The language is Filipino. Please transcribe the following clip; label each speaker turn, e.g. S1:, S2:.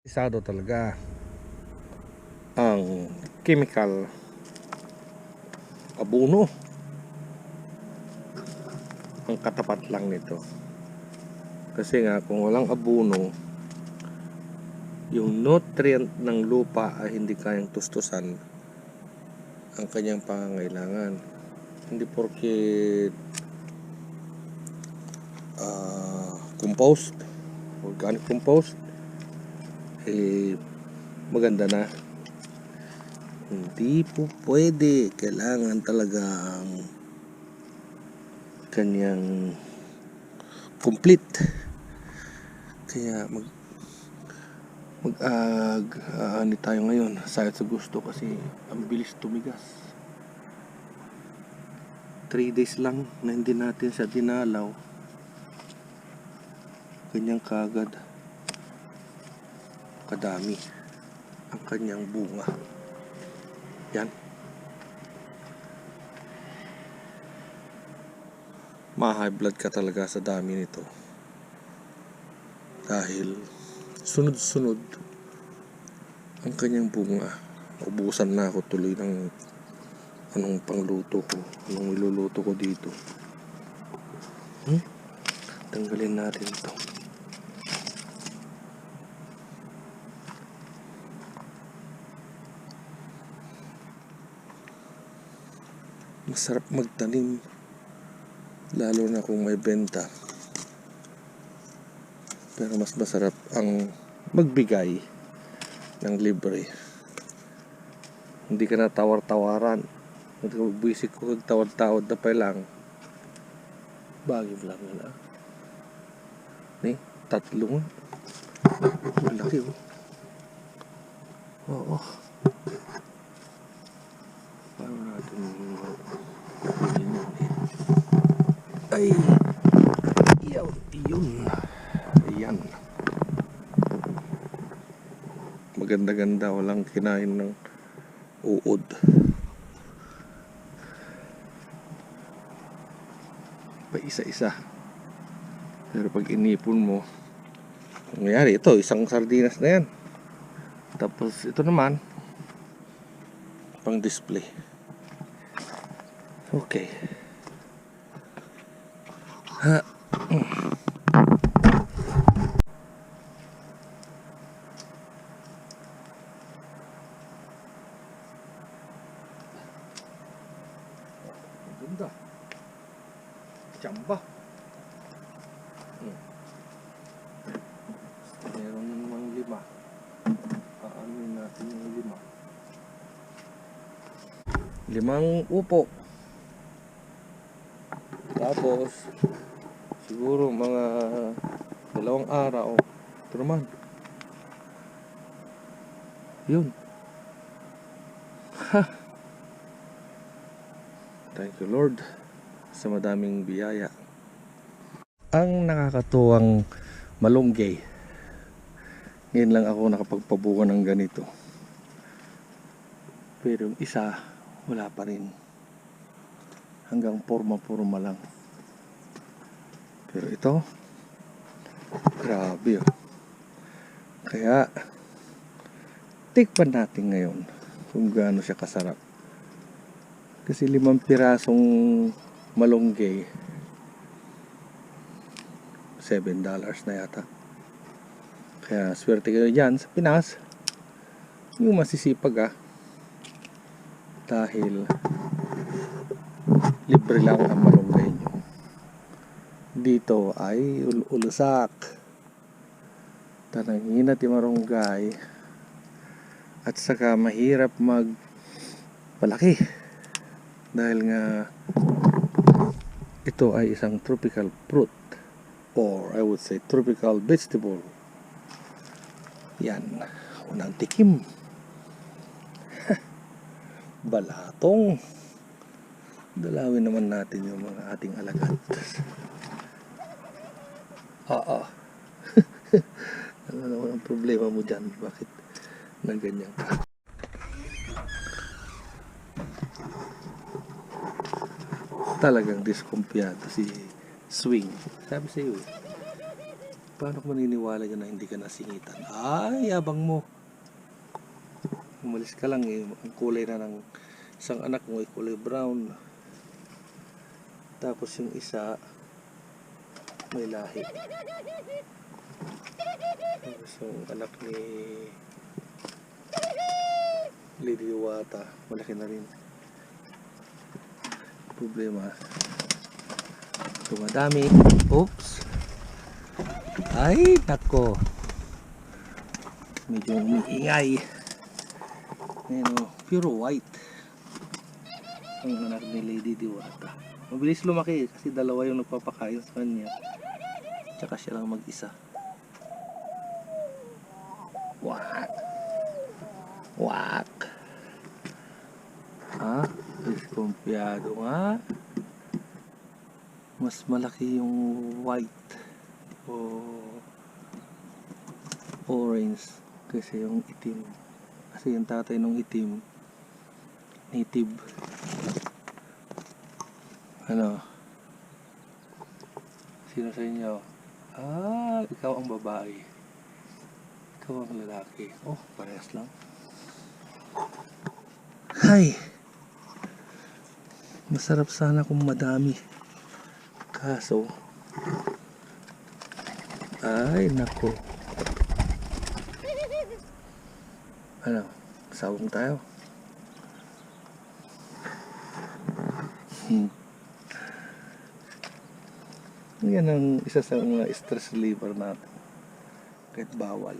S1: Isado talaga ang chemical abono. Ang katapat lang nito. Kasi nga kung walang abono, yung nutrient ng lupa ay hindi kayang tustusan ang kanyang pangangailangan. Hindi porket compost, organic compost, maganda na. Hindi po pwede. Kailangan talagang kanyang complete. Kaya mag-aani tayo ngayon sa gusto kasi ang bilis tumigas. 3 days lang na hindi natin siya dinalaw, kanyang kagad kadami ang kanyang bunga. Yan, ma-high blood ka talaga sa dami nito dahil sunod-sunod ang kanyang bunga. Ubusan na ako tuloy ng anong pangluto ko, anong iluluto ko dito. Tanggalin natin ito. Masarap magtanim, lalo na kung may benta. Pero mas masarap ang magbigay ng libre. Hindi ka na tawar-tawaran. Buisik ko tawad-tawad na pa lang. Bagay lang na. Ni, 3 nga. Malaki oh. Oo. Paano natin ay yun. Ayan. Maganda-ganda, walang kinain ng uod. Pa isa-isa. Pero pag inipon mo, nangyari ito, isang sardinas na yan. Tapos ito naman pang display. Okay. Ganda. Tsamba. Meron namang 5. Aanin natin yung 5. 5 upo. Tapos siguro mga 2 araw. Ito naman. Yun. Thank you Lord sa madaming biyaya. Ang nakakatuwang malunggay, ngayon lang ako nakapagpabunga ng ganito. Pero yung isa wala pa rin, hanggang forma lang. Pero ito grabe oh. Kaya tikpan natin ngayon kung gaano siya kasarap. Kasi 5 pirasong malunggay, $7 na yata. Kaya swerte kayo dyan sa Pinas, yung masisipag dahil libre lang ang malunggay nyo. Dito ay ulusak, tanangin at marunggay, at saka mahirap magpalaki dahil nga ito ay isang tropical fruit, or I would say tropical vegetable. Yan, unang tikim. Balatong. Dalawin naman natin yung mga ating alagad. Ano naman ang problema mo dyan? Bakit nagganyan ka? Talagang diskumpiyado si Swing. Sabi sa iyo, Paano ko maniniwala dyan na hindi ka nasingitan? Ay, yabang mo. Umalis ka lang eh. Ang kulay na ng isang anak mo ay kulay brown. Tapos yung isa may lahi. Tapos yung anak ni Lady Diwata, malaki na rin. Problema, dumadami. Oops. Ay, nako. Medyo umiingay. Ayan o, pure white. Ang anak ni Lady Diwata. Mabilis lumaki kasi dalawa yung nagpapakain sa kanya. Tsaka siya lang mag-isa. Wak. Wak. Ha? Diskumpiyado nga. Mas malaki yung white o orange kasi yung itim. Kasi yung tatay nung itim native. Ano? Sino sa inyo? Ah, ikaw ang babae. Ikaw ang lalaki. Oh, parehas lang. Hay! Masarap sana kung madami. Kaso, ay nako. Ano? Sawong tayo. Yan ang isa sa mga stress reliever natin. Kahit bawal.